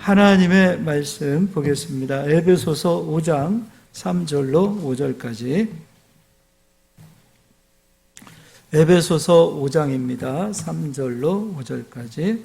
하나님의 말씀 보겠습니다. 에베소서 5장 3절로 5절까지. 에베소서 5장입니다. 3절로 5절까지.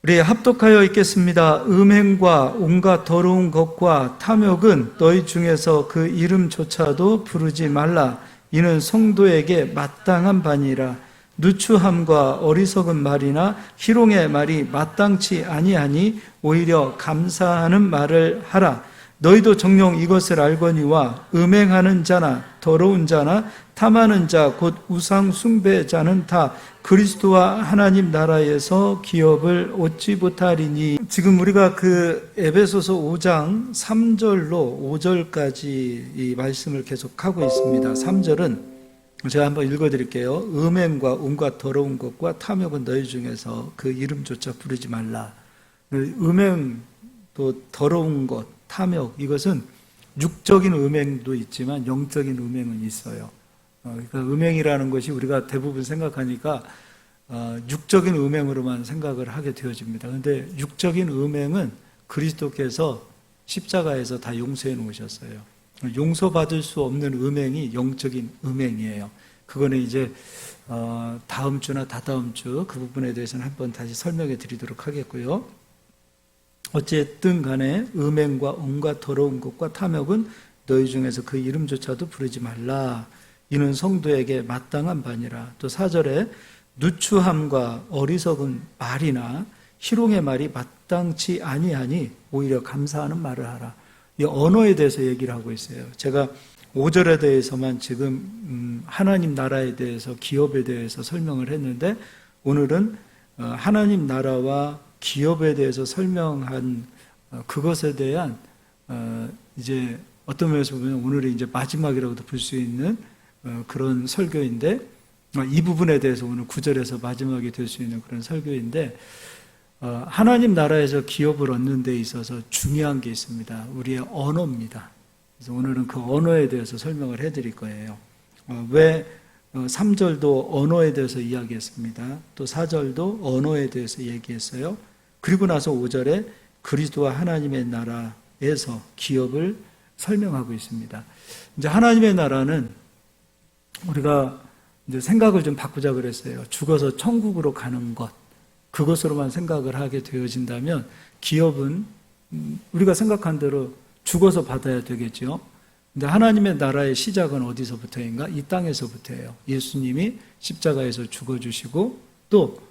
우리 합독하여 읽겠습니다. 음행과 온갖 더러운 것과 탐욕은 너희 중에서 그 이름조차도 부르지 말라. 이는 성도에게 마땅한 바니라. 누추함과 어리석은 말이나 희롱의 말이 마땅치 아니하니 오히려 감사하는 말을 하라. 너희도 정녕 이것을 알거니와 음행하는 자나 더러운 자나 탐하는 자 곧 우상 숭배자는 다 그리스도와 하나님 나라에서 기업을 얻지 못하리니. 지금 우리가 그 에베소서 5장 3절로 5절까지 이 말씀을 계속하고 있습니다. 3절은 제가 한번 읽어드릴게요. 음행과 온갖 더러운 것과 탐욕은 너희 중에서 그 이름조차 부르지 말라. 음행, 또 더러운 것, 탐욕, 이것은 육적인 음행도 있지만 영적인 음행은 있어요. 그러니까 음행이라는 것이 우리가 대부분 생각하니까 육적인 음행으로만 생각을 하게 되어집니다. 그런데 육적인 음행은 그리스도께서 십자가에서 다 용서해 놓으셨어요. 용서받을 수 없는 음행이 영적인 음행이에요. 그거는 이제 다음 주나 다다음 주 그 부분에 대해서는 한번 다시 설명해 드리도록 하겠고요. 어쨌든 간에 음행과 온갖 더러운 것과 탐욕은 너희 중에서 그 이름조차도 부르지 말라. 이는 성도에게 마땅한 바니라. 또 4절에 누추함과 어리석은 말이나 희롱의 말이 마땅치 아니하니 오히려 감사하는 말을 하라. 이 언어에 대해서 얘기를 하고 있어요. 제가 5절에 대해서만 지금 하나님 나라에 대해서, 기업에 대해서 설명을 했는데, 오늘은 하나님 나라와 기업에 대해서 설명한 그것에 대한 이제 어떤 면에서 보면 오늘이 이제 마지막이라고도 볼 수 있는 그런 설교인데, 이 부분에 대해서 오늘 9절에서 마지막이 될 수 있는 그런 설교인데, 하나님 나라에서 기업을 얻는 데 있어서 중요한 게 있습니다. 우리의 언어입니다. 그래서 오늘은 그 언어에 대해서 설명을 해드릴 거예요. 왜 3절도 언어에 대해서 이야기했습니다. 또 4절도 언어에 대해서 얘기했어요. 그리고 나서 5절에 그리스도와 하나님의 나라에서 기업을 설명하고 있습니다. 이제 하나님의 나라는 우리가 이제 생각을 좀 바꾸자 그랬어요. 죽어서 천국으로 가는 것, 그것으로만 생각을 하게 되어진다면 기업은 우리가 생각한 대로 죽어서 받아야 되겠죠. 근데 하나님의 나라의 시작은 어디서부터인가? 이 땅에서부터예요. 예수님이 십자가에서 죽어주시고 또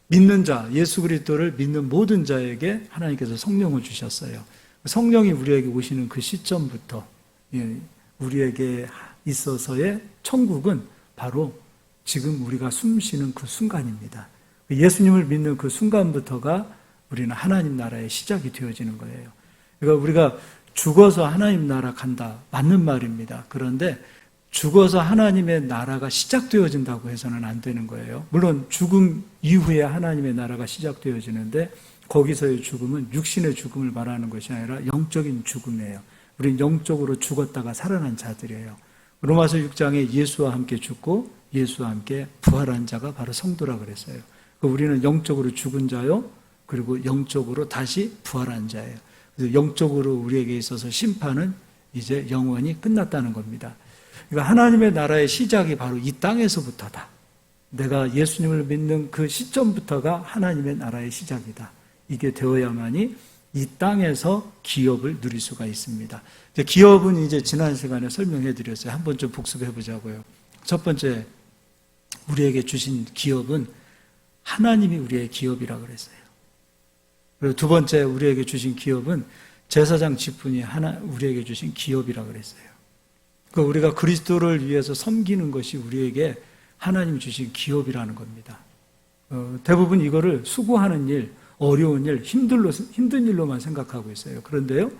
믿는 자, 예수 그리스도를 믿는 모든 자에게 하나님께서 성령을 주셨어요. 성령이 우리에게 오시는 그 시점부터 우리에게 있어서의 천국은 바로 지금 우리가 숨 쉬는 그 순간입니다. 예수님을 믿는 그 순간부터가 우리는 하나님 나라의 시작이 되어지는 거예요. 그러니까 우리가 죽어서 하나님 나라 간다, 맞는 말입니다. 그런데 죽어서 하나님의 나라가 시작되어진다고 해서는 안 되는 거예요. 물론 죽음 이후에 하나님의 나라가 시작되어지는데, 거기서의 죽음은 육신의 죽음을 말하는 것이 아니라 영적인 죽음이에요. 우리는 영적으로 죽었다가 살아난 자들이에요. 로마서 6장에 예수와 함께 죽고 예수와 함께 부활한 자가 바로 성도라 그랬어요. 우리는 영적으로 죽은 자요, 그리고 영적으로 다시 부활한 자예요. 그래서 영적으로 우리에게 있어서 심판은 이제 영원히 끝났다는 겁니다. 그러니까 하나님의 나라의 시작이 바로 이 땅에서부터다. 내가 예수님을 믿는 그 시점부터가 하나님의 나라의 시작이다. 이게 되어야만이 이 땅에서 기업을 누릴 수가 있습니다. 기업은 이제 지난 시간에 설명해 드렸어요. 한번 좀 복습해 보자고요. 첫 번째, 우리에게 주신 기업은 하나님이 우리의 기업이라고 그랬어요. 그리고 두 번째, 우리에게 주신 기업은 제사장 직분이 우리에게 주신 기업이라고 그랬어요. 그러니까 우리가 그리스도를 위해서 섬기는 것이 우리에게 하나님 주신 기업이라는 겁니다. 대부분 이거를 수고하는 일, 어려운 일, 힘든 일로만 생각하고 있어요. 그런데요,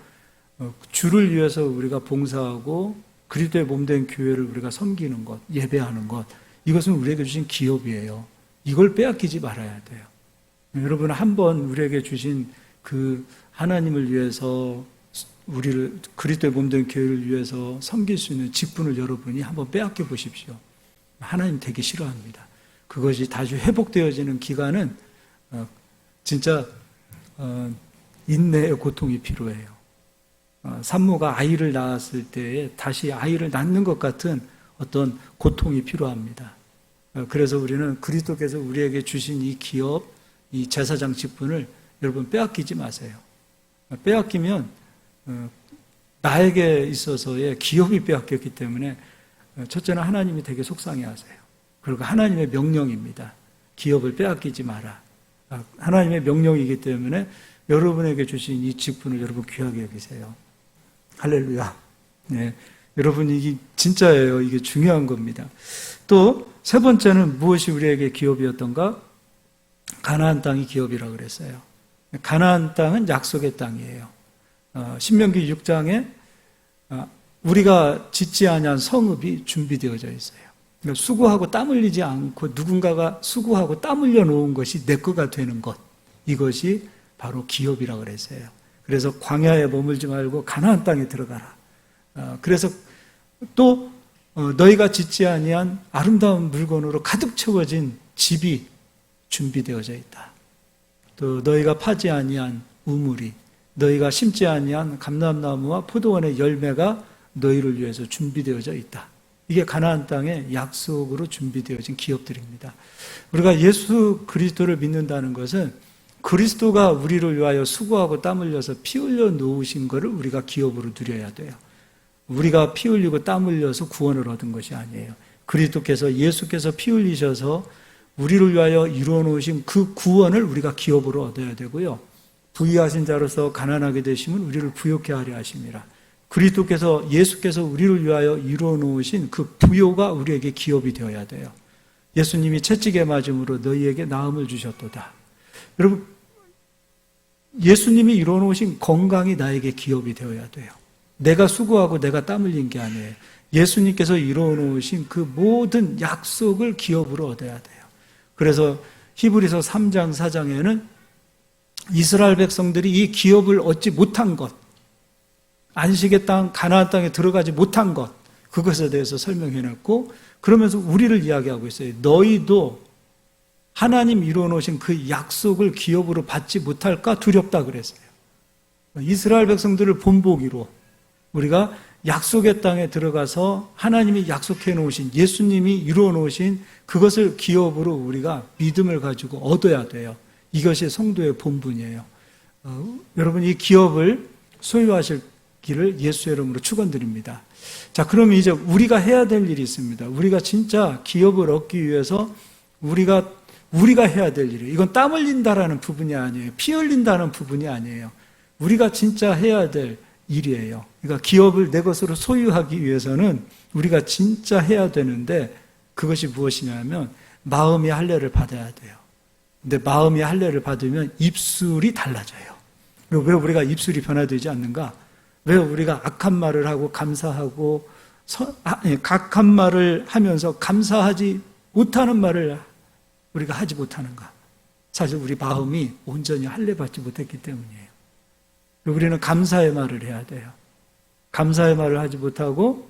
주를 위해서 우리가 봉사하고 그리스도의 몸된 교회를 우리가 섬기는 것, 예배하는 것, 이것은 우리에게 주신 기업이에요. 이걸 빼앗기지 말아야 돼요. 여러분, 한번 우리에게 주신 그 하나님을 위해서, 우리를 그리스도의 몸된 교회를 위해서 섬길 수 있는 직분을 여러분이 한번 빼앗겨 보십시오. 하나님 되게 싫어합니다. 그것이 다시 회복되어지는 기간은 진짜 인내의 고통이 필요해요. 산모가 아이를 낳았을 때에 다시 아이를 낳는 것 같은 어떤 고통이 필요합니다. 그래서 우리는 그리스도께서 우리에게 주신 이 기업, 이 제사장 직분을 여러분 빼앗기지 마세요. 빼앗기면 나에게 있어서의 기업이 빼앗겼기 때문에 첫째는 하나님이 되게 속상해하세요. 그리고 하나님의 명령입니다. 기업을 빼앗기지 마라. 하나님의 명령이기 때문에 여러분에게 주신 이 직분을 여러분 귀하게 여기세요. 할렐루야. 네. 여러분, 이게 진짜예요. 이게 중요한 겁니다. 또 세 번째는 무엇이 우리에게 기업이었던가? 가나안 땅이 기업이라고 그랬어요. 가나안 땅은 약속의 땅이에요. 신명기 6장에 우리가 짓지 아니한 성읍이 준비되어져 있어요. 그러니까 수고하고 땀 흘리지 않고 누군가가 수고하고 땀 흘려 놓은 것이 내 거가 되는 것, 이것이 바로 기업이라고 그랬어요. 그래서 광야에 머물지 말고 가나안 땅에 들어가라. 그래서 또 너희가 짓지 아니한 아름다운 물건으로 가득 채워진 집이 준비되어져 있다. 또 너희가 파지 아니한 우물이, 너희가 심지 아니한 감람나무와 포도원의 열매가 너희를 위해서 준비되어져 있다. 이게 가나안 땅의 약속으로 준비되어진 기업들입니다. 우리가 예수 그리스도를 믿는다는 것은 그리스도가 우리를 위하여 수고하고 땀 흘려서 피 흘려 놓으신 것을 우리가 기업으로 누려야 돼요. 우리가 피 흘리고 땀 흘려서 구원을 얻은 것이 아니에요. 그리스도께서, 예수께서 피 흘리셔서 우리를 위하여 이루어 놓으신 그 구원을 우리가 기업으로 얻어야 되고요. 부유하신 자로서 가난하게 되시면 우리를 부욕케 하려 하심이라. 그리스도께서, 예수께서 우리를 위하여 이루어 놓으신 그 부요가 우리에게 기업이 되어야 돼요. 예수님이 채찍에 맞음으로 너희에게 나음을 주셨도다. 여러분, 예수님이 이루어 놓으신 건강이 나에게 기업이 되어야 돼요. 내가 수고하고 내가 땀 흘린 게 아니에요. 예수님께서 이루어 놓으신 그 모든 약속을 기업으로 얻어야 돼요. 그래서 히브리서 3장 4장에는 이스라엘 백성들이 이 기업을 얻지 못한 것, 안식의 땅, 가나안 땅에 들어가지 못한 것, 그것에 대해서 설명해놨고, 그러면서 우리를 이야기하고 있어요. 너희도 하나님 이루어 놓으신 그 약속을 기업으로 받지 못할까 두렵다 그랬어요. 이스라엘 백성들을 본보기로 우리가 약속의 땅에 들어가서 하나님이 약속해 놓으신, 예수님이 이루어 놓으신 그것을 기업으로 우리가 믿음을 가지고 얻어야 돼요. 이것이 성도의 본분이에요. 여러분, 이 기업을 소유하시기를 예수의 이름으로 축원드립니다. 자, 그러면 이제 우리가 해야 될 일이 있습니다. 우리가 진짜 기업을 얻기 위해서 우리가 해야 될 일이에요. 이건 땀 흘린다라는 부분이 아니에요. 피 흘린다는 부분이 아니에요. 우리가 진짜 해야 될 일이에요. 그러니까 기업을 내 것으로 소유하기 위해서는 우리가 진짜 해야 되는데, 그것이 무엇이냐면 마음의 할례를 받아야 돼요. 근데 마음의 할례를 받으면 입술이 달라져요. 왜 우리가 입술이 변화되지 않는가? 왜 우리가 악한 말을 하고 감사하고 악한 말을 하면서 감사하지 못하는 말을 우리가 하지 못하는가? 사실 우리 마음이 온전히 할례 받지 못했기 때문이에요. 우리는 감사의 말을 해야 돼요. 감사의 말을 하지 못하고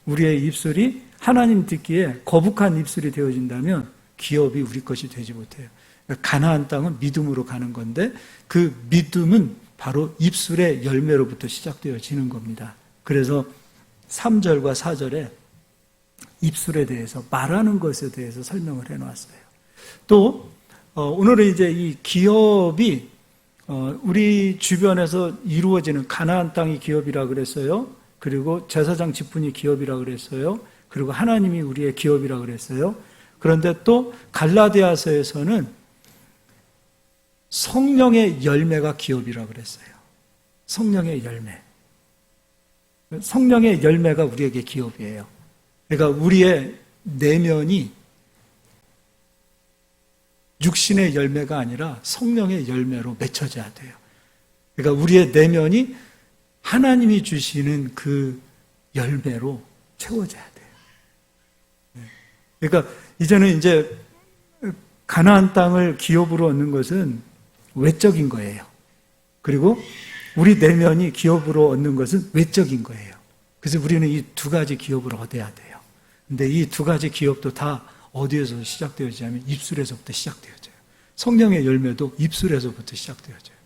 우리의 입술이 하나님 듣기에 거북한 입술이 되어진다면 기업이 우리 것이 되지 못해요. 가나안 땅은 믿음으로 가는 건데, 그 믿음은 바로 입술의 열매로부터 시작되어지는 겁니다. 그래서 3절과 4절에 입술에 대해서, 말하는 것에 대해서 설명을 해놓았어요. 또 오늘은 이제 이 기업이 우리 주변에서 이루어지는, 가나안 땅이 기업이라 그랬어요. 그리고 제사장 직분이 기업이라 그랬어요. 그리고 하나님이 우리의 기업이라 그랬어요. 그런데 또 갈라디아서에서는 성령의 열매가 기업이라 그랬어요. 성령의 열매. 성령의 열매가 우리에게 기업이에요. 그러니까 우리의 내면이 육신의 열매가 아니라 성령의 열매로 맺혀져야 돼요. 그러니까 우리의 내면이 하나님이 주시는 그 열매로 채워져야 돼요. 그러니까 이제는 이제 가나안 땅을 기업으로 얻는 것은 외적인 거예요. 그리고 우리 내면이 기업으로 얻는 것은 외적인 거예요. 그래서 우리는 이 두 가지 기업을 얻어야 돼요. 근데 이 두 가지 기업도 다 어디에서 시작되어지냐면 입술에서부터 시작되어져요. 성령의 열매도 입술에서부터 시작되어져요.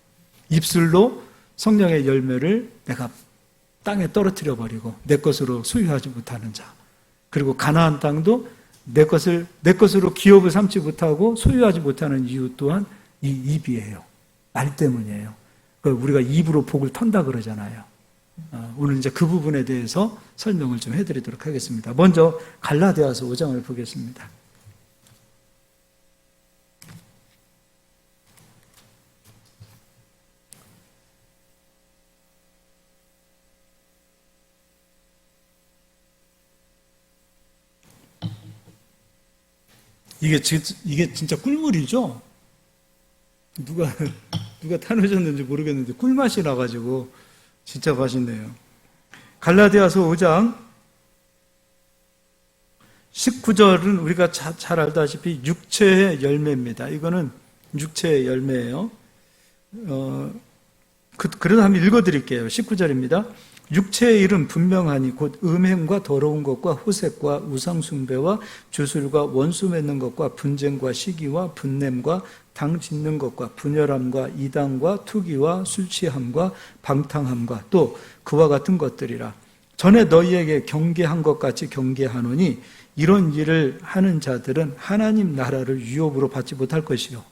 입술로 성령의 열매를 내가 땅에 떨어뜨려 버리고 내 것으로 소유하지 못하는 자. 그리고 가나안 땅도 내 것으로 기업을 삼지 못하고 소유하지 못하는 이유 또한 이 입이에요. 말 때문이에요. 우리가 입으로 복을 턴다 그러잖아요. 오늘 이제 그 부분에 대해서 설명을 좀 해드리도록 하겠습니다. 먼저 갈라디아서 5장을 보겠습니다. 이게 진짜 꿀물이죠? 누가 타놓으셨는지 모르겠는데 꿀맛이 나가지고 진짜 맛있네요. 갈라디아서 5장 19절은 우리가 잘 알다시피 육체의 열매입니다. 이거는 육체의 열매예요. 그래도 한번 읽어드릴게요. 19절입니다. 육체의 일은 분명하니 곧 음행과 더러운 것과 호색과 우상숭배와 주술과 원수 맺는 것과 분쟁과 시기와 분냄과 당 짓는 것과 분열함과 이단과 투기와 술취함과 방탕함과 또 그와 같은 것들이라. 전에 너희에게 경계한 것 같이 경계하노니 이런 일을 하는 자들은 하나님 나라를 유업으로 받지 못할 것이요.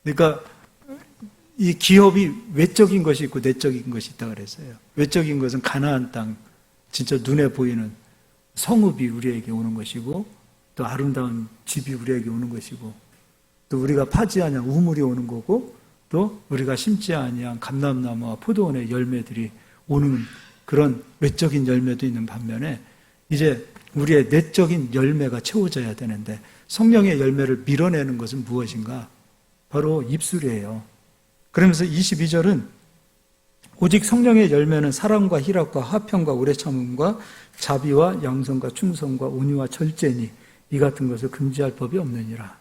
그러니까 이 기업이 외적인 것이 있고 내적인 것이 있다고 그랬어요. 외적인 것은 가나안 땅, 진짜 눈에 보이는 성읍이 우리에게 오는 것이고, 또 아름다운 집이 우리에게 오는 것이고, 또 우리가 파지 아니한 우물이 오는 거고, 또 우리가 심지 아니한 감람나무와 포도원의 열매들이 오는 그런 외적인 열매도 있는 반면에, 이제 우리의 내적인 열매가 채워져야 되는데 성령의 열매를 밀어내는 것은 무엇인가? 바로 입술이에요. 그러면서 22절은 오직 성령의 열매는 사랑과 희락과 화평과 오래 참음과 자비와 양선과 충성과 온유와 절제니 이 같은 것을 금지할 법이 없느니라.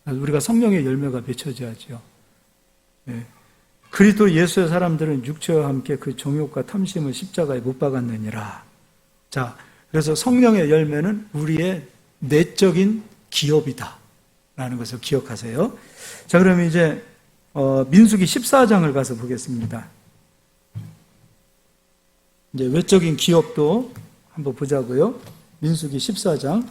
우리가 성령의 열매가 맺혀져야죠. 네. 그리스도 예수의 사람들은 육체와 함께 그 정욕과 탐심을 십자가에 못 박았느니라. 자, 그래서 성령의 열매는 우리의 내적인 기업이다 라는 것을 기억하세요. 자, 그러면 이제 민수기 14장을 가서 보겠습니다. 이제 외적인 기업도 한번 보자고요. 민수기 14장.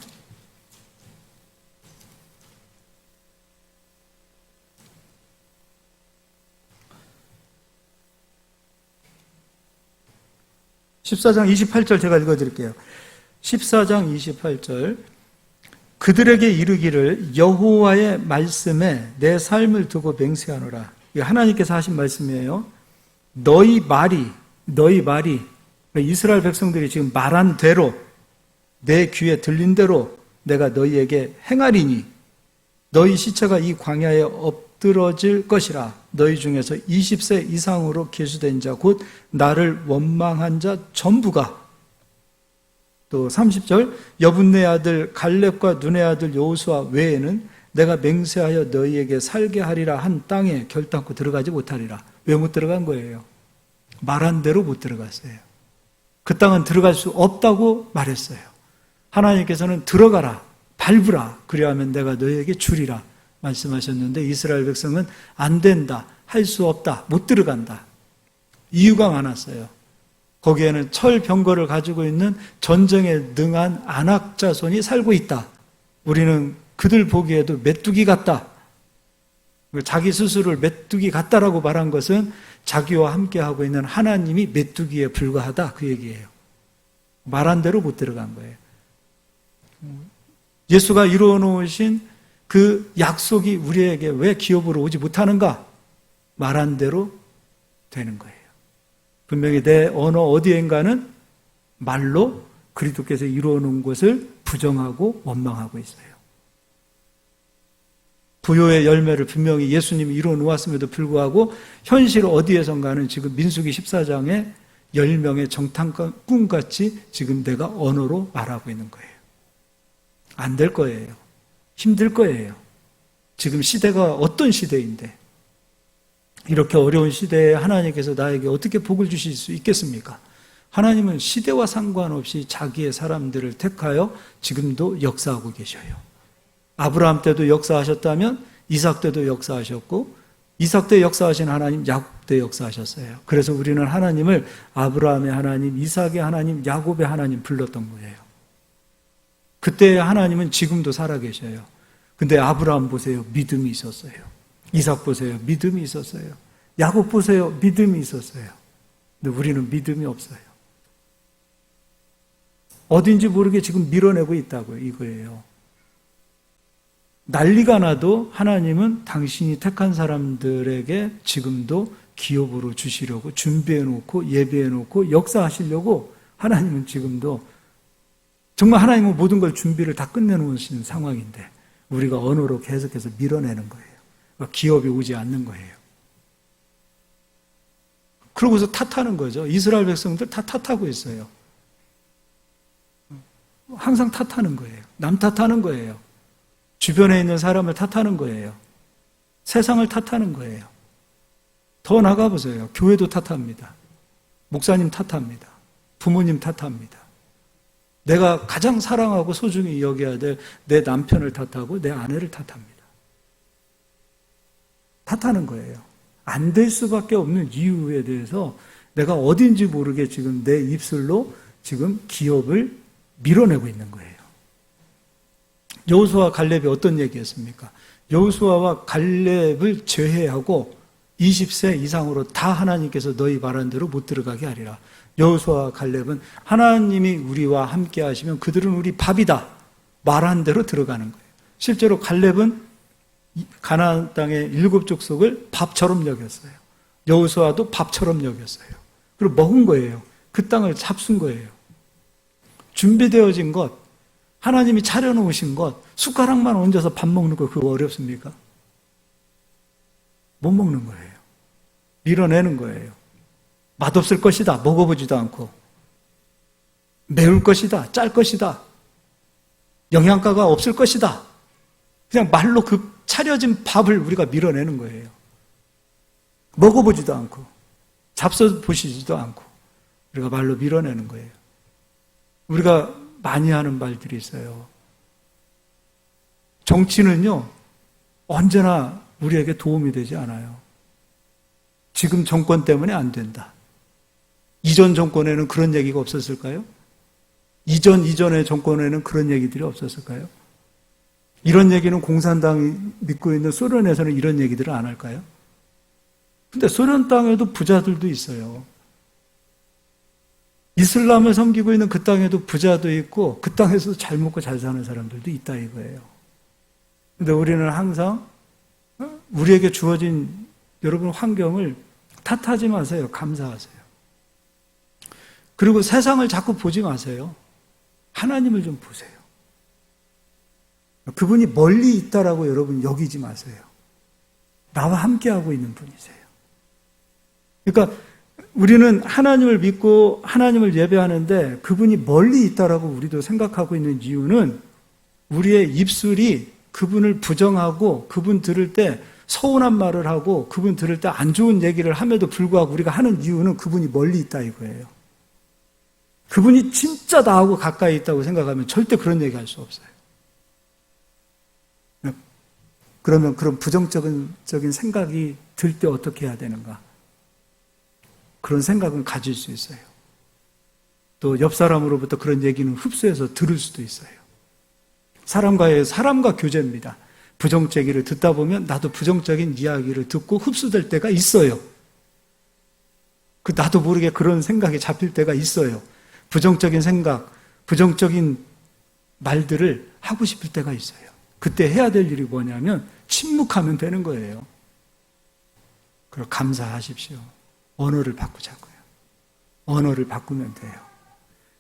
(14장) 28절 제가 읽어드릴게요. 14장 28절. 그들에게 이르기를 여호와의 말씀에 내 삶을 두고 맹세하노라. 이게 하나님께서 하신 말씀이에요. 너희 말이 이스라엘 백성들이 지금 말한 대로 내 귀에 들린 대로 내가 너희에게 행하리니 너희 시체가 이 광야에 엎드러질 것이라. 너희 중에서 20세 이상으로 계수된 자 곧 나를 원망한 자 전부가. 또 30절 여분네 아들 갈렙과 눈의 아들 여호수아 외에는 내가 맹세하여 너희에게 살게 하리라 한 땅에 결단코 들어가지 못하리라. 왜 못 들어간 거예요? 말한 대로 못 들어갔어요. 그 땅은 들어갈 수 없다고 말했어요. 하나님께서는 들어가라, 밟으라, 그리하면 내가 너희에게 주리라 말씀하셨는데 이스라엘 백성은 안 된다, 할 수 없다, 못 들어간다. 이유가 많았어요. 거기에는 철병거를 가지고 있는 전쟁에 능한 아낙 자손이 살고 있다. 우리는 그들 보기에도 메뚜기 같다. 자기 스스로를 메뚜기 같다라고 말한 것은 자기와 함께하고 있는 하나님이 메뚜기에 불과하다 그 얘기예요. 말한 대로 못 들어간 거예요. 예수가 이루어 놓으신 그 약속이 우리에게 왜 기업으로 오지 못하는가? 말한 대로 되는 거예요. 분명히 내 언어 어디엔가는 말로 그리스도께서 이루어 놓은 것을 부정하고 원망하고 있어요. 부요의 열매를 분명히 예수님이 이루어 놓았음에도 불구하고 현실 어디에선가는 지금 민수기 14장에 10명의 정탐꾼같이 지금 내가 언어로 말하고 있는 거예요. 안 될 거예요. 힘들 거예요. 지금 시대가 어떤 시대인데 이렇게 어려운 시대에 하나님께서 나에게 어떻게 복을 주실 수 있겠습니까? 하나님은 시대와 상관없이 자기의 사람들을 택하여 지금도 역사하고 계셔요. 아브라함 때도 역사하셨다면 이삭 때도 역사하셨고, 이삭 때 역사하신 하나님 야곱 때 역사하셨어요. 그래서 우리는 하나님을 아브라함의 하나님, 이삭의 하나님, 야곱의 하나님 불렀던 거예요. 그때의 하나님은 지금도 살아계셔요. 근데 아브라함 보세요. 믿음이 있었어요. 이삭 보세요. 믿음이 있었어요. 야곱 보세요. 믿음이 있었어요. 근데 우리는 믿음이 없어요. 어딘지 모르게 지금 밀어내고 있다고요. 이거예요. 난리가 나도 하나님은 당신이 택한 사람들에게 지금도 기업으로 주시려고 준비해놓고 예배해놓고 역사하시려고 하나님은 지금도 정말 하나님은 모든 걸 준비를 다 끝내놓으신 상황인데 우리가 언어로 계속해서 밀어내는 거예요. 그러니까 기업이 오지 않는 거예요. 그러고서 탓하는 거죠. 이스라엘 백성들 다 탓하고 있어요. 항상 탓하는 거예요. 남 탓하는 거예요. 주변에 있는 사람을 탓하는 거예요. 세상을 탓하는 거예요. 더 나가보세요. 교회도 탓합니다. 목사님 탓합니다. 부모님 탓합니다. 내가 가장 사랑하고 소중히 여겨야 될 내 남편을 탓하고 내 아내를 탓합니다. 탓하는 거예요. 안 될 수밖에 없는 이유에 대해서 내가 어딘지 모르게 지금 내 입술로 지금 기업을 밀어내고 있는 거예요. 여호수아와 갈렙이 어떤 얘기였습니까? 여호수아와 갈렙을 제외하고 20세 이상으로 다 하나님께서 너희 말한 대로 못 들어가게 하리라. 여호수아와 갈렙은 하나님이 우리와 함께 하시면 그들은 우리 밥이다. 말한 대로 들어가는 거예요. 실제로 갈렙은 가나안 땅의 7 족속을 밥처럼 여겼어요. 여호수아도 밥처럼 여겼어요. 그리고 먹은 거예요. 그 땅을 잡순 거예요. 준비되어진 것, 하나님이 차려놓으신 것, 숟가락만 얹어서 밥 먹는 거 그거 어렵습니까? 못 먹는 거예요. 밀어내는 거예요. 맛없을 것이다. 먹어보지도 않고. 매울 것이다. 짤 것이다. 영양가가 없을 것이다. 그냥 말로 그 차려진 밥을 우리가 밀어내는 거예요. 먹어보지도 않고 잡숴보시지도 않고 우리가 말로 밀어내는 거예요. 우리가 많이 하는 말들이 있어요. 정치는요, 언제나 우리에게 도움이 되지 않아요. 지금 정권 때문에 안 된다. 이전 정권에는 그런 얘기가 없었을까요? 이전의 정권에는 그런 얘기들이 없었을까요? 이런 얘기는 공산당이 믿고 있는 소련에서는 이런 얘기들을 안 할까요? 근데 소련 땅에도 부자들도 있어요. 이슬람을 섬기고 있는 그 땅에도 부자도 있고 그 땅에서도 잘 먹고 잘 사는 사람들도 있다 이거예요. 근데 우리는 항상 우리에게 주어진 여러분 환경을 탓하지 마세요. 감사하세요. 그리고 세상을 자꾸 보지 마세요. 하나님을 좀 보세요. 그분이 멀리 있다라고 여러분 여기지 마세요. 나와 함께하고 있는 분이세요. 그러니까 우리는 하나님을 믿고 하나님을 예배하는데 그분이 멀리 있다라고 우리도 생각하고 있는 이유는 우리의 입술이 그분을 부정하고 그분 들을 때 서운한 말을 하고 그분 들을 때 안 좋은 얘기를 함에도 불구하고 우리가 하는 이유는 그분이 멀리 있다 이거예요. 그분이 진짜 나하고 가까이 있다고 생각하면 절대 그런 얘기 할 수 없어요. 그러면 그런 부정적인 생각이 들 때 어떻게 해야 되는가? 그런 생각은 가질 수 있어요. 또 옆 사람으로부터 그런 얘기는 흡수해서 들을 수도 있어요. 사람과 교제입니다. 부정적 얘기를 듣다 보면 나도 부정적인 이야기를 듣고 흡수될 때가 있어요. 나도 모르게 그런 생각이 잡힐 때가 있어요. 부정적인 생각, 부정적인 말들을 하고 싶을 때가 있어요. 그때 해야 될 일이 뭐냐면 침묵하면 되는 거예요. 그리고 감사하십시오. 언어를 바꾸자고요. 언어를 바꾸면 돼요.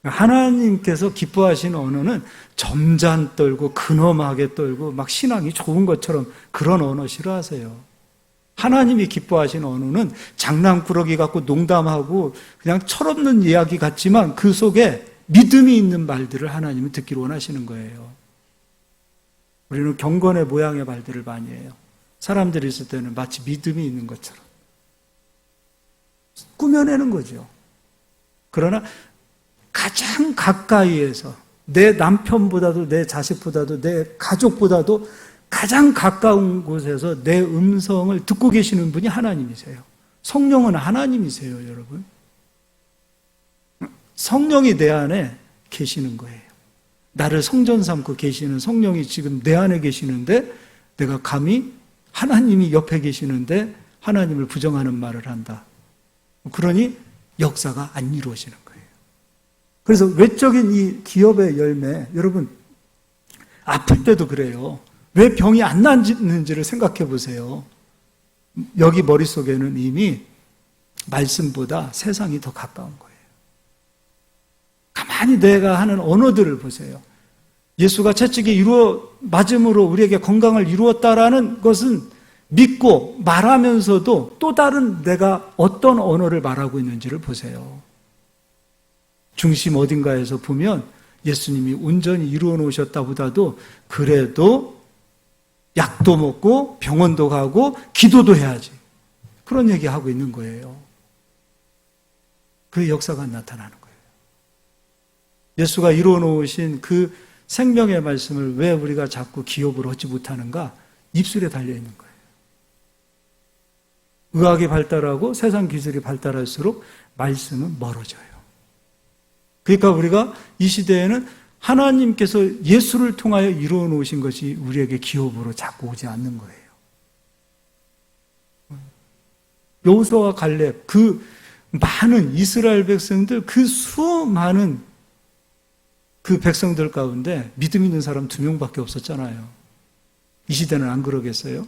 하나님께서 기뻐하시는 언어는 점잖 떨고 근엄하게 떨고 막 신앙이 좋은 것처럼 그런 언어 싫어하세요. 하나님이 기뻐하시는 언어는 장난꾸러기 같고 농담하고 그냥 철없는 이야기 같지만 그 속에 믿음이 있는 말들을 하나님은 듣기를 원하시는 거예요. 우리는 경건의 모양의 말들을 많이 해요. 사람들이 있을 때는 마치 믿음이 있는 것처럼 꾸며내는 거죠. 그러나 가장 가까이에서 내 남편보다도 내 자식보다도 내 가족보다도 가장 가까운 곳에서 내 음성을 듣고 계시는 분이 하나님이세요. 성령은 하나님이세요, 여러분. 성령이 내 안에 계시는 거예요. 나를 성전 삼고 계시는 성령이 지금 내 안에 계시는데 내가 감히 하나님이 옆에 계시는데 하나님을 부정하는 말을 한다. 그러니 역사가 안 이루어지는 거예요. 그래서 외적인 이 기업의 열매, 여러분 아플 때도 그래요. 왜 병이 안 낫는지를 생각해 보세요. 여기 머릿속에는 이미 말씀보다 세상이 더 가까운 거예요. 가만히 내가 하는 언어들을 보세요. 예수가 채찍에 맞음으로 우리에게 건강을 이루었다라는 것은 믿고 말하면서도 또 다른 내가 어떤 언어를 말하고 있는지를 보세요. 중심 어딘가에서 보면 예수님이 온전히 이루어 놓으셨다 보다도 그래도 약도 먹고 병원도 가고 기도도 해야지. 그런 얘기하고 있는 거예요. 그 역사가 나타나는 거예요. 예수가 이루어 놓으신 그 생명의 말씀을 왜 우리가 자꾸 기업으로 얻지 못하는가? 입술에 달려있는 거예요. 의학이 발달하고 세상 기술이 발달할수록 말씀은 멀어져요. 그러니까 우리가 이 시대에는 하나님께서 예수를 통하여 이루어 놓으신 것이 우리에게 기업으로 자꾸 오지 않는 거예요. 여호수아와 갈렙, 그 많은 이스라엘 백성들, 그 수많은 그 백성들 가운데 믿음 있는 사람 2명밖에 없었잖아요. 이 시대는 안 그러겠어요?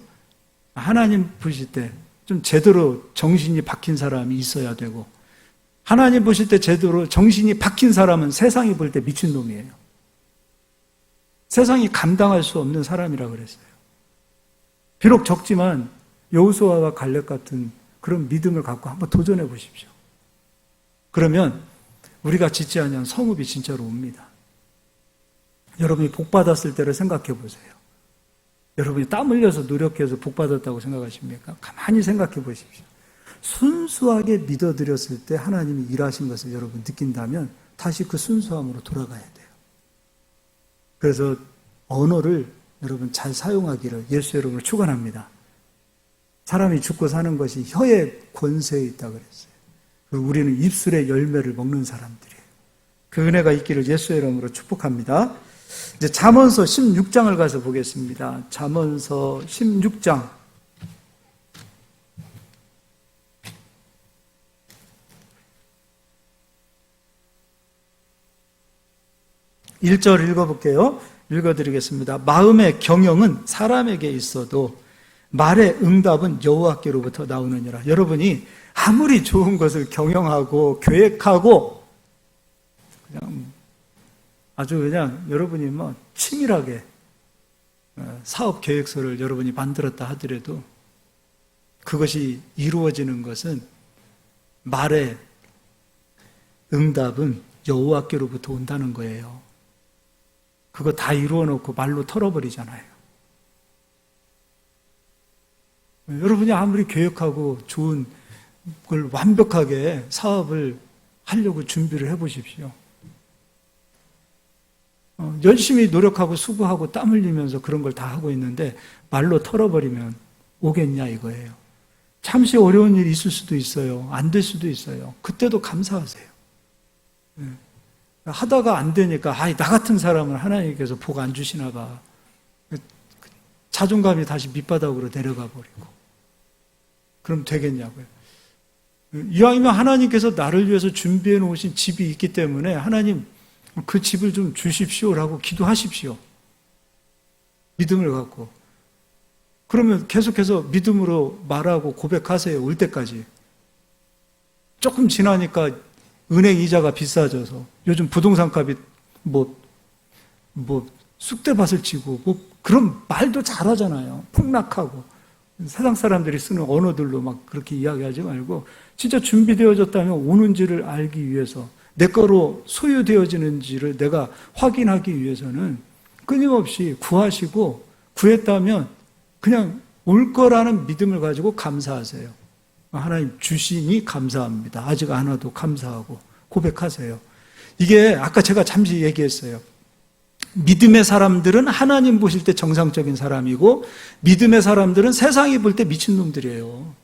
하나님 보실 때 좀 제대로 정신이 박힌 사람이 있어야 되고, 하나님 보실 때 제대로 정신이 박힌 사람은 세상이 볼 때 미친놈이에요. 세상이 감당할 수 없는 사람이라 그랬어요. 비록 적지만 여호수아와 갈렙 같은 그런 믿음을 갖고 한번 도전해 보십시오. 그러면 우리가 짓지 않은 성읍이 진짜로 옵니다. 여러분이 복 받았을 때를 생각해 보세요. 여러분이 땀 흘려서 노력해서 복 받았다고 생각하십니까? 가만히 생각해 보십시오. 순수하게 믿어드렸을 때 하나님이 일하신 것을 여러분 느낀다면 다시 그 순수함으로 돌아가야 돼요. 그래서 언어를 여러분 잘 사용하기를 예수 여러분을 축원합니다. 사람이 죽고 사는 것이 혀의 권세에 있다고 그랬어요. 그리고 우리는 입술의 열매를 먹는 사람들이에요. 그 은혜가 있기를 예수 이름으로 축복합니다. 이제 잠언서 16장을 가서 보겠습니다. 잠언서 16장 1절 읽어볼게요. 읽어드리겠습니다. 마음의 경영은 사람에게 있어도 말의 응답은 여호와께로부터 나오느니라. 여러분이 아무리 좋은 것을 경영하고 계획하고 그냥 여러분이 뭐 치밀하게 사업 계획서를 여러분이 만들었다 하더라도 그것이 이루어지는 것은 말의 응답은 여호와께로부터 온다는 거예요. 그거 다 이루어 놓고 말로 털어버리잖아요. 여러분이 아무리 계획하고 좋은 걸 완벽하게 사업을 하려고 준비를 해보십시오. 열심히 노력하고 수고하고 땀 흘리면서 그런 걸 다 하고 있는데 말로 털어버리면 오겠냐 이거예요. 잠시 어려운 일이 있을 수도 있어요. 안 될 수도 있어요. 그때도 감사하세요. 하다가 안 되니까 나 같은 사람은 하나님께서 복 안 주시나 봐. 자존감이 다시 밑바닥으로 내려가 버리고 그럼 되겠냐고요. 이왕이면 하나님께서 나를 위해서 준비해 놓으신 집이 있기 때문에 하나님 그 집을 좀 주십시오라고 기도하십시오. 믿음을 갖고. 그러면 계속해서 믿음으로 말하고 고백하세요. 올 때까지. 조금 지나니까 은행 이자가 비싸져서 요즘 부동산 값이 쑥대밭을 치고 그런 말도 잘하잖아요. 폭락하고. 세상 사람들이 쓰는 언어들로 막 그렇게 이야기하지 말고 진짜 준비되어졌다면 오는지를 알기 위해서 내 거로 소유되어지는지를 내가 확인하기 위해서는 끊임없이 구하시고 구했다면 그냥 올 거라는 믿음을 가지고 감사하세요. 하나님 주시니 감사합니다. 아직 안 와도 감사하고 고백하세요. 이게 아까 제가 잠시 얘기했어요. 믿음의 사람들은 하나님 보실 때 정상적인 사람이고 믿음의 사람들은 세상이 볼 때 미친놈들이에요.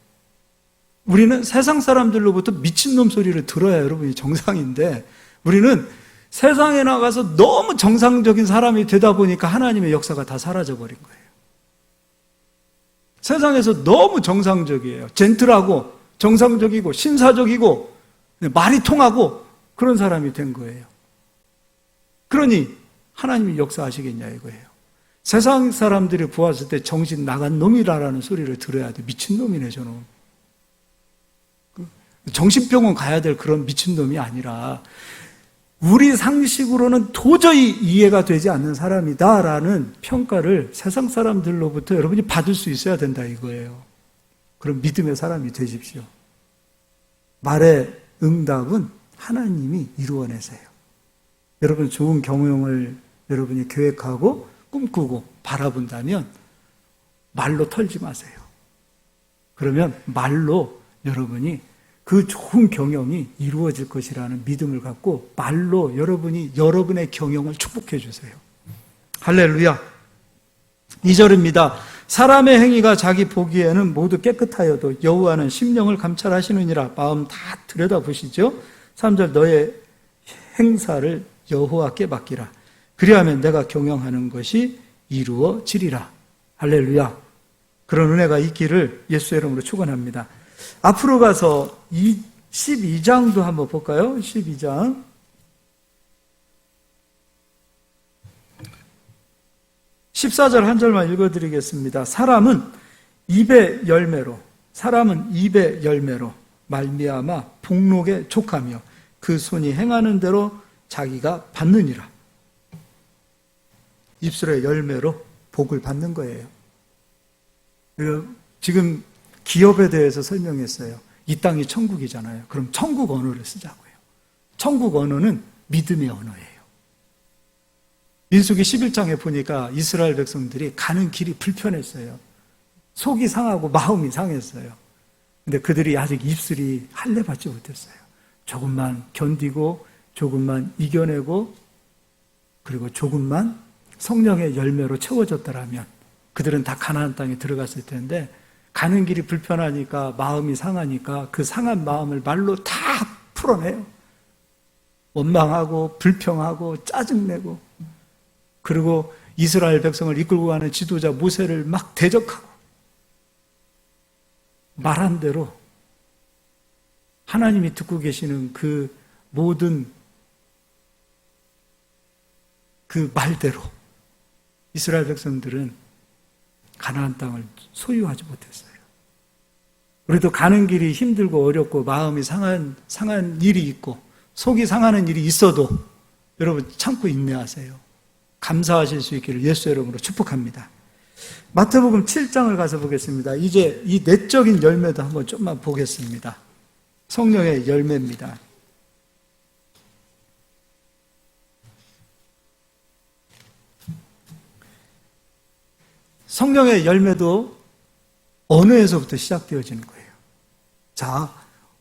우리는 세상 사람들로부터 미친놈 소리를 들어야 여러분이 정상인데 우리는 세상에 나가서 너무 정상적인 사람이 되다 보니까 하나님의 역사가 다 사라져버린 거예요. 세상에서 너무 정상적이에요. 젠틀하고 정상적이고 신사적이고 말이 통하고 그런 사람이 된 거예요. 그러니 하나님이 역사하시겠냐 이거예요. 세상 사람들이 보았을 때 정신 나간 놈이라는 소리를 들어야 돼. 미친놈이네 저놈. 정신병원 가야 될 그런 미친놈이 아니라 우리 상식으로는 도저히 이해가 되지 않는 사람이다라는 평가를 세상 사람들로부터 여러분이 받을 수 있어야 된다 이거예요. 그럼 믿음의 사람이 되십시오. 말의 응답은 하나님이 이루어내세요. 여러분 좋은 경영을 여러분이 계획하고 꿈꾸고 바라본다면 말로 털지 마세요. 그러면 말로 여러분이 그 좋은 경영이 이루어질 것이라는 믿음을 갖고 말로 여러분이 여러분의 경영을 축복해 주세요. 할렐루야. 2절입니다. 사람의 행위가 자기 보기에는 모두 깨끗하여도 여호와는 심령을 감찰하시느니라. 마음 다 들여다보시죠. 3절 너의 행사를 여호와께 맡기라. 그리하면 내가 경영하는 것이 이루어지리라. 할렐루야. 그런 은혜가 있기를 예수의 이름으로 축원합니다. 앞으로 가서 12장도 한번 볼까요? 12장. 14절 한 절만 읽어드리겠습니다. 사람은 입의 열매로 말미암아 복록에 족하며 그 손이 행하는 대로 자기가 받느니라. 입술의 열매로 복을 받는 거예요. 지금 기업에 대해서 설명했어요. 이 땅이 천국이잖아요. 그럼 천국 언어를 쓰자고요. 천국 언어는 믿음의 언어예요. 민수기 11장에 보니까 이스라엘 백성들이 가는 길이 불편했어요. 속이 상하고 마음이 상했어요. 근데 그들이 아직 입술이 할례받지 못했어요. 조금만 견디고 조금만 이겨내고 그리고 조금만 성령의 열매로 채워졌더라면 그들은 다 가나안 땅에 들어갔을 텐데 가는 길이 불편하니까 마음이 상하니까 그 상한 마음을 말로 다 풀어내요. 원망하고 불평하고 짜증내고 그리고 이스라엘 백성을 이끌고 가는 지도자 모세를 막 대적하고 말한 대로 하나님이 듣고 계시는 그 모든 그 말대로 이스라엘 백성들은 가나안 땅을 소유하지 못했어요. 우리도 가는 길이 힘들고 어렵고 마음이 상한 일이 있고 속이 상하는 일이 있어도 여러분 참고 인내하세요. 감사하실 수 있기를 예수의 이름으로 축복합니다. 마태복음 7장을 가서 보겠습니다. 이제 이 내적인 열매도 한번 좀만 보겠습니다. 성령의 열매입니다. 성령의 열매도 언어에서부터 시작되어지는 거예요. 자,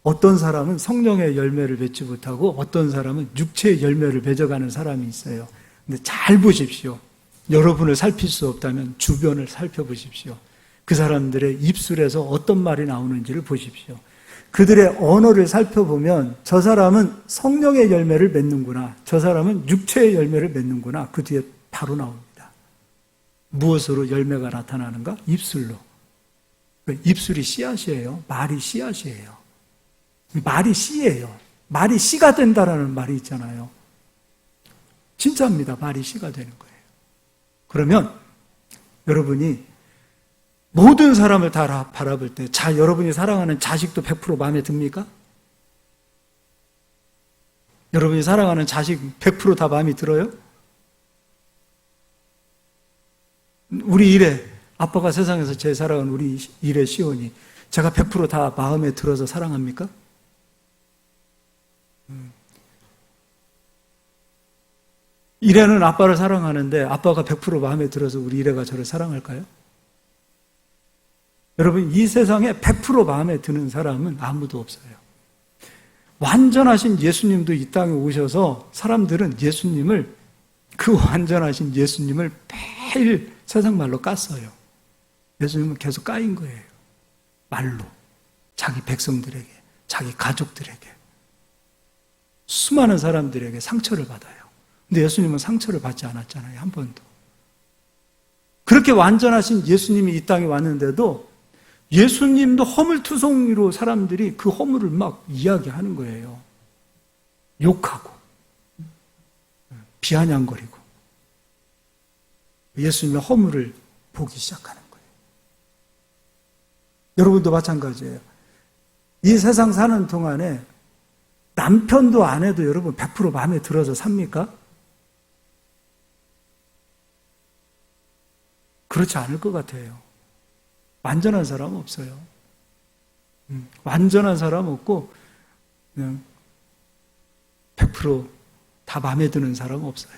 어떤 사람은 성령의 열매를 맺지 못하고 어떤 사람은 육체의 열매를 맺어가는 사람이 있어요. 근데 잘 보십시오. 여러분을 살필 수 없다면 주변을 살펴보십시오. 그 사람들의 입술에서 어떤 말이 나오는지를 보십시오. 그들의 언어를 살펴보면 저 사람은 성령의 열매를 맺는구나, 저 사람은 육체의 열매를 맺는구나, 그 뒤에 바로 나옵니다. 무엇으로 열매가 나타나는가? 입술로. 입술이 씨앗이에요. 말이 씨앗이에요. 말이 씨예요. 말이 씨가 된다라는 말이 있잖아요. 진짜입니다. 말이 씨가 되는 거예요. 그러면 여러분이 모든 사람을 다 바라볼 때 여러분이 사랑하는 자식도 100% 마음에 듭니까? 여러분이 사랑하는 자식 100% 다 마음에 들어요? 우리 일에 아빠가 세상에서 제일 사랑하는 우리 일의 시온이 제가 100% 다 마음에 들어서 사랑합니까? 이래는 아빠를 사랑하는데 아빠가 100% 마음에 들어서 우리 이래가 저를 사랑할까요? 여러분, 이 세상에 100% 마음에 드는 사람은 아무도 없어요. 완전하신 예수님도 이 땅에 오셔서 사람들은 예수님을 그 완전하신 예수님을 매일 세상 말로 깠어요. 예수님은 계속 까인 거예요. 말로. 자기 백성들에게, 자기 가족들에게, 수많은 사람들에게 상처를 받아요. 근데 예수님은 상처를 받지 않았잖아요. 한 번도. 그렇게 완전하신 예수님이 이 땅에 왔는데도 예수님도 허물투성이로 사람들이 그 허물을 막 이야기하는 거예요. 욕하고 비아냥거리고 예수님의 허물을 보기 시작하는 거예요. 여러분도 마찬가지예요. 이 세상 사는 동안에 남편도 아내도 여러분 100% 마음에 들어서 삽니까? 그렇지 않을 것 같아요. 완전한 사람 없어요. 완전한 사람 없고 그냥 100% 마음에 드는 사람 없어요.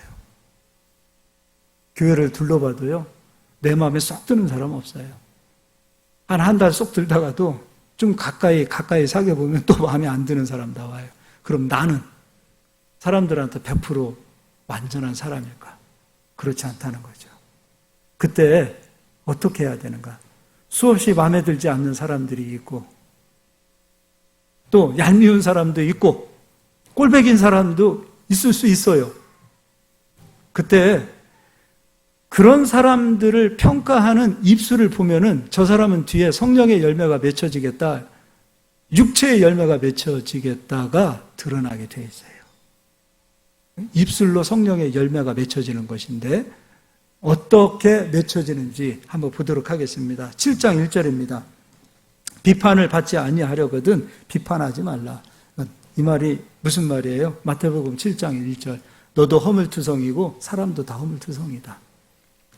교회를 둘러봐도요, 내 마음에 쏙 드는 사람 없어요. 한 달 쏙 들다가도 좀 가까이 사귀어보면 또 마음에 안 드는 사람 나와요. 그럼 나는 사람들한테 100% 완전한 사람일까? 그렇지 않다는 거죠. 그때 어떻게 해야 되는가? 수없이 마음에 들지 않는 사람들이 있고, 또 얄미운 사람도 있고, 꼴배긴 사람도 있을 수 있어요. 그때 그런 사람들을 평가하는 입술을 보면은 저 사람은 뒤에 성령의 열매가 맺혀지겠다, 육체의 열매가 맺혀지겠다가 드러나게 돼 있어요. 입술로 성령의 열매가 맺혀지는 것인데 어떻게 맺혀지는지 한번 보도록 하겠습니다. 7장 1절입니다. 비판을 받지 아니하려거든 비판하지 말라. 이 말이 무슨 말이에요? 마태복음 7장 1절. 너도 허물투성이고 사람도 다 허물투성이다.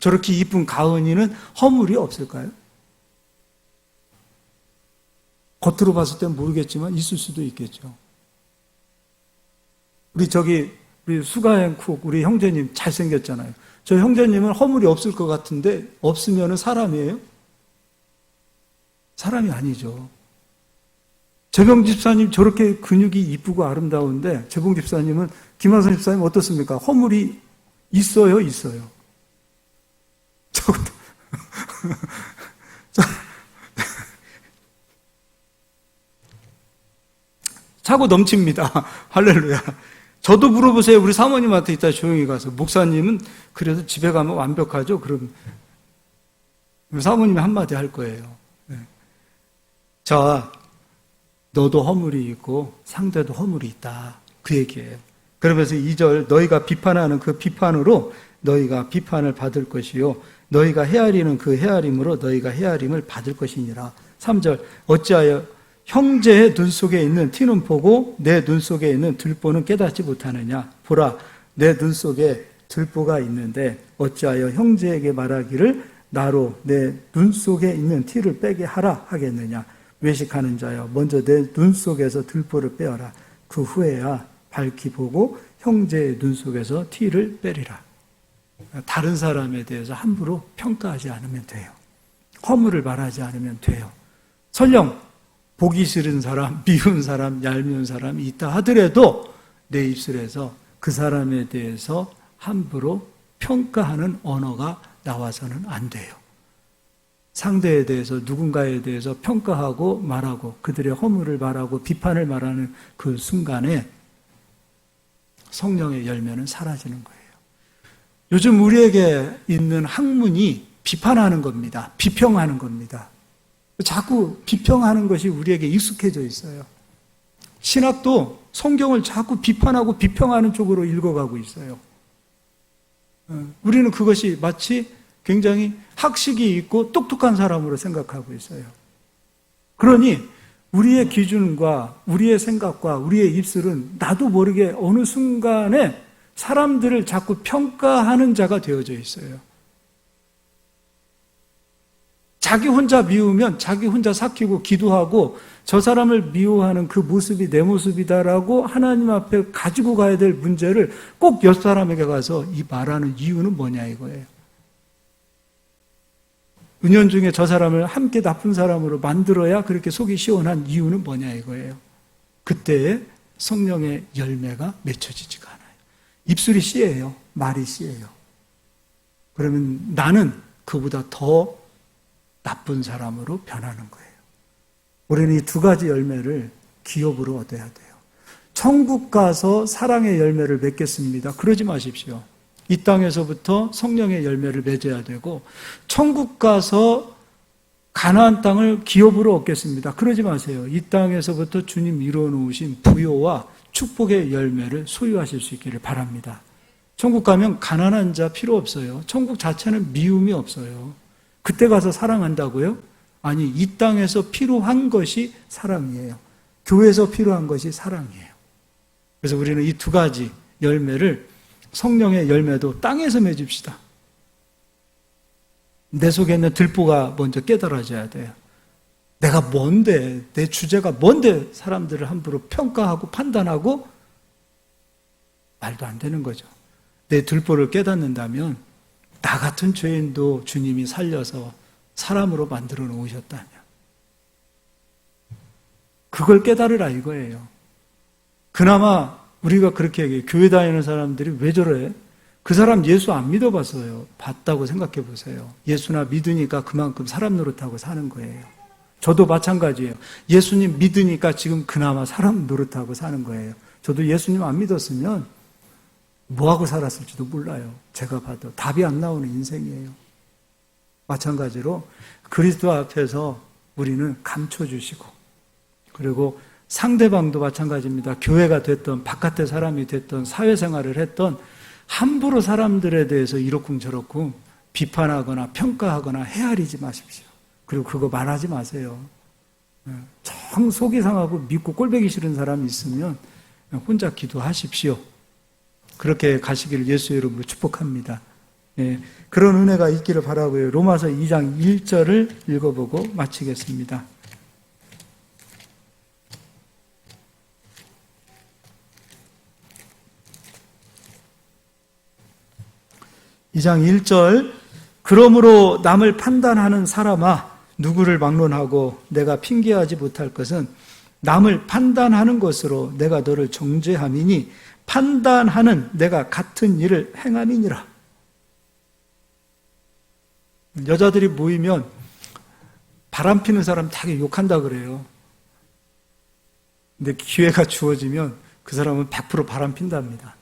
저렇게 이쁜 가은이는 허물이 없을까요? 겉으로 봤을 땐 모르겠지만 있을 수도 있겠죠. 우리 수가행쿡 우리 형제님 잘생겼잖아요. 저 형제님은 허물이 없을 것 같은데 없으면 사람이에요? 사람이 아니죠. 재봉 집사님 저렇게 근육이 이쁘고 아름다운데 재봉 집사님은, 김한선 집사님 어떻습니까? 허물이 있어요? 있어요? 저것도 차고 넘칩니다. 할렐루야. 저도 물어보세요. 우리 사모님한테 이따 조용히 가서. 목사님은 그래도 집에 가면 완벽하죠? 그럼 사모님이 한마디 할 거예요. 네. 자, 너도 허물이 있고 상대도 허물이 있다. 그 얘기예요. 그러면서 2절, 너희가 비판하는 그 비판으로 너희가 비판을 받을 것이요 너희가 헤아리는 그 헤아림으로 너희가 헤아림을 받을 것이니라. 3절, 어찌하여 형제의 눈 속에 있는 티는 보고 내 눈 속에 있는 들보는 깨닫지 못하느냐. 보라, 내 눈 속에 들보가 있는데 어찌하여 형제에게 말하기를 나로 내 눈 속에 있는 티를 빼게 하라 하겠느냐. 외식하는 자여, 먼저 내 눈 속에서 들보를 빼어라. 그 후에야 밝히 보고 형제의 눈 속에서 티를 빼리라. 다른 사람에 대해서 함부로 평가하지 않으면 돼요. 허물을 말하지 않으면 돼요. 설령 보기 싫은 사람, 미운 사람, 얄미운 사람이 있다 하더라도 내 입술에서 그 사람에 대해서 함부로 평가하는 언어가 나와서는 안 돼요. 상대에 대해서, 누군가에 대해서 평가하고 말하고 그들의 허물을 말하고 비판을 말하는 그 순간에 성령의 열매는 사라지는 거예요. 요즘 우리에게 있는 학문이 비판하는 겁니다. 비평하는 겁니다. 자꾸 비평하는 것이 우리에게 익숙해져 있어요. 신학도 성경을 자꾸 비판하고 비평하는 쪽으로 읽어가고 있어요. 우리는 그것이 마치 굉장히 학식이 있고 똑똑한 사람으로 생각하고 있어요. 그러니 우리의 기준과 우리의 생각과 우리의 입술은 나도 모르게 어느 순간에 사람들을 자꾸 평가하는 자가 되어져 있어요. 자기 혼자 미우면 자기 혼자 삭히고 기도하고 저 사람을 미워하는 그 모습이 내 모습이다라고 하나님 앞에 가지고 가야 될 문제를 꼭 옆 사람에게 가서 이 말하는 이유는 뭐냐 이거예요. 은연중에 저 사람을 함께 나쁜 사람으로 만들어야 그렇게 속이 시원한 이유는 뭐냐 이거예요. 그때에 성령의 열매가 맺혀지지가 않아요. 입술이 씨예요. 말이 씨예요. 그러면 나는 그보다 더 나쁜 사람으로 변하는 거예요. 우리는 이 두 가지 열매를 기업으로 얻어야 돼요. 천국 가서 사랑의 열매를 맺겠습니다. 그러지 마십시오. 이 땅에서부터 성령의 열매를 맺어야 되고, 천국 가서 가나안 땅을 기업으로 얻겠습니다. 그러지 마세요. 이 땅에서부터 주님 이루어 놓으신 부요와 축복의 열매를 소유하실 수 있기를 바랍니다. 천국 가면 가난한 자 필요 없어요. 천국 자체는 미움이 없어요. 그때 가서 사랑한다고요? 아니, 이 땅에서 필요한 것이 사랑이에요. 교회에서 필요한 것이 사랑이에요. 그래서 우리는 이 두 가지 열매를, 성령의 열매도 땅에서 맺읍시다. 내 속에 있는 들보가 먼저 깨달아져야 돼요. 내가 뭔데, 내 주제가 뭔데 사람들을 함부로 평가하고 판단하고, 말도 안 되는 거죠. 내 들보를 깨닫는다면 나 같은 죄인도 주님이 살려서 사람으로 만들어 놓으셨다면 그걸 깨달으라 이거예요. 그나마 우리가 그렇게 얘기해요. 교회 다니는 사람들이 왜 저래? 그 사람 예수 안 믿어봤어요. 봤다고 생각해 보세요. 예수나 믿으니까 그만큼 사람 노릇하고 사는 거예요. 저도 마찬가지예요. 예수님 믿으니까 지금 그나마 사람 노릇하고 사는 거예요. 저도 예수님 안 믿었으면 뭐하고 살았을지도 몰라요. 제가 봐도 답이 안 나오는 인생이에요. 마찬가지로 그리스도 앞에서 우리는 감춰주시고, 그리고 상대방도 마찬가지입니다. 교회가 됐던 바깥의 사람이 됐던 사회생활을 했던 함부로 사람들에 대해서 이러쿵저러쿵 비판하거나 평가하거나 헤아리지 마십시오. 그리고 그거 말하지 마세요. 정 속이 상하고 믿고 꼴보기 싫은 사람이 있으면 혼자 기도하십시오. 그렇게 가시기를 예수의 이름으로 축복합니다. 예, 그런 은혜가 있기를 바라고요. 로마서 2장 1절을 읽어보고 마치겠습니다. (2장 1절) 그러므로 남을 판단하는 사람아, 누구를 막론하고 내가 핑계하지 못할 것은 남을 판단하는 것으로 내가 너를 정죄함이니 판단하는 내가 같은 일을 행함이니라. 여자들이 모이면 바람 피는 사람 다 욕한다 그래요. 근데 기회가 주어지면 그 사람은 100% 바람 핀답니다.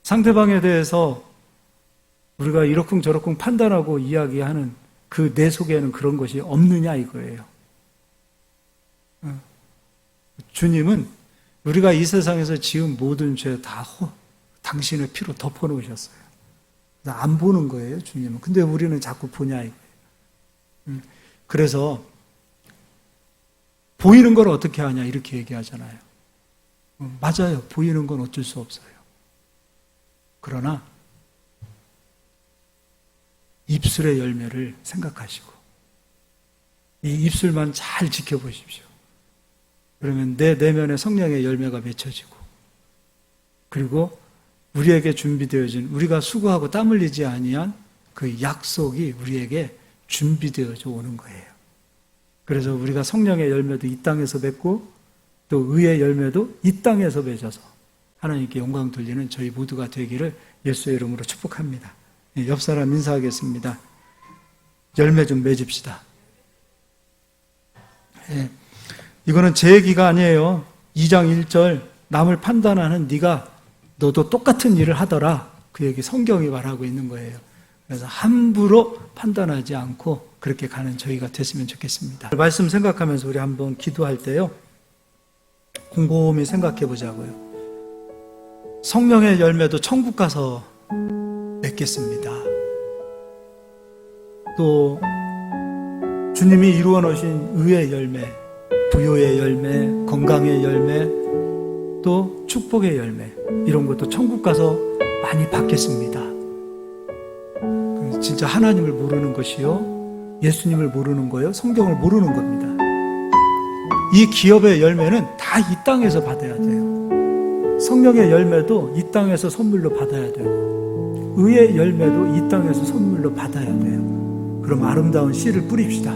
상대방에 대해서 우리가 이러쿵저러쿵 판단하고 이야기하는 그 내 속에는 그런 것이 없느냐 이거예요. 주님은 우리가 이 세상에서 지은 모든 죄 다 당신의 피로 덮어놓으셨어요. 안 보는 거예요, 주님은. 근데 우리는 자꾸 보냐 이거예요. 그래서 보이는 걸 어떻게 하냐 이렇게 얘기하잖아요. 맞아요. 보이는 건 어쩔 수 없어요. 그러나 입술의 열매를 생각하시고 이 입술만 잘 지켜보십시오. 그러면 내 내면에 성령의 열매가 맺혀지고, 그리고 우리에게 준비되어진, 우리가 수고하고 땀 흘리지 아니한 그 약속이 우리에게 준비되어져 오는 거예요. 그래서 우리가 성령의 열매도 이 땅에서 맺고 또 의의 열매도 이 땅에서 맺어서 하나님께 영광 돌리는 저희 모두가 되기를 예수의 이름으로 축복합니다. 옆 사람 인사하겠습니다. 열매 좀 맺읍시다. 예. 이거는 제 얘기가 아니에요. 2장 1절 남을 판단하는 네가 너도 똑같은 일을 하더라. 그 얘기 성경이 말하고 있는 거예요. 그래서 함부로 판단하지 않고 그렇게 가는 저희가 됐으면 좋겠습니다. 말씀 생각하면서 우리 한번 기도할 때요, 곰곰이 생각해 보자고요. 성령의 열매도 천국 가서 맺겠습니다. 또 주님이 이루어 놓으신 의의 열매, 부요의 열매, 건강의 열매, 또 축복의 열매, 이런 것도 천국 가서 많이 받겠습니다. 진짜 하나님을 모르는 것이요, 예수님을 모르는 거요, 성경을 모르는 겁니다. 이 기업의 열매는 다 이 땅에서 받아야 돼요. 성령의 열매도 이 땅에서 선물로 받아야 되고, 의의 열매도 이 땅에서 선물로 받아야 돼요. 그럼 아름다운 씨를 뿌립시다.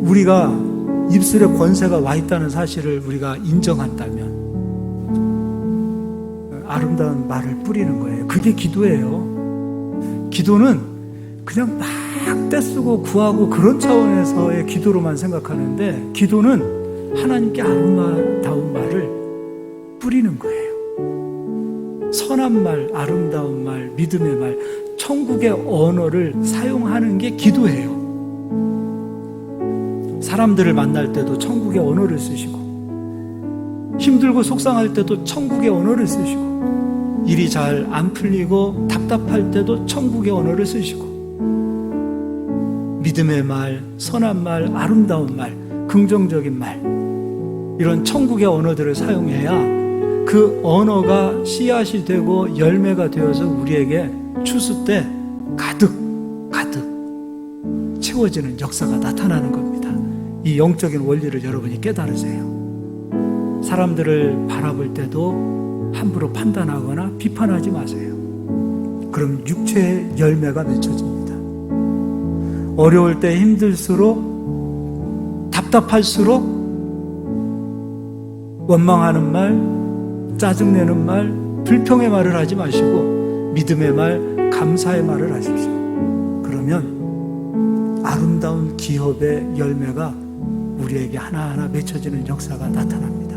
우리가 입술에 권세가 와 있다는 사실을 우리가 인정한다면 아름다운 말을 뿌리는 거예요. 그게 기도예요. 기도는 그냥 막 떼쓰고 구하고 그런 차원에서의 기도로만 생각하는데, 기도는 하나님께 아름다운 말을 뿌리는 거예요. 선한 말, 아름다운 말, 믿음의 말, 천국의 언어를 사용하는 게 기도예요. 사람들을 만날 때도 천국의 언어를 쓰시고, 힘들고 속상할 때도 천국의 언어를 쓰시고, 일이 잘 안 풀리고 답답할 때도 천국의 언어를 쓰시고, 믿음의 말, 선한 말, 아름다운 말, 긍정적인 말, 이런 천국의 언어들을 사용해야 그 언어가 씨앗이 되고 열매가 되어서 우리에게 추수 때 가득 채워지는 역사가 나타나는 겁니다. 이 영적인 원리를 여러분이 깨달으세요. 사람들을 바라볼 때도 함부로 판단하거나 비판하지 마세요. 그럼 육체의 열매가 맺혀집니다. 어려울 때, 힘들수록, 답답할수록 원망하는 말, 짜증내는 말, 불평의 말을 하지 마시고 믿음의 말, 감사의 말을 하십시오. 그러면 아름다운 기업의 열매가 우리에게 하나하나 맺혀지는 역사가 나타납니다.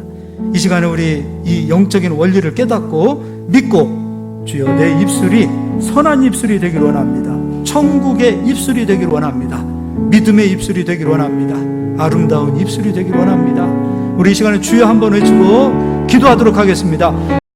이 시간에 우리 이 영적인 원리를 깨닫고 믿고, 주여 내 입술이 선한 입술이 되기를 원합니다. 천국의 입술이 되기를 원합니다. 믿음의 입술이 되기를 원합니다. 아름다운 입술이 되기를 원합니다. 우리 이 시간에 주여 한번 외치고 기도하도록 하겠습니다.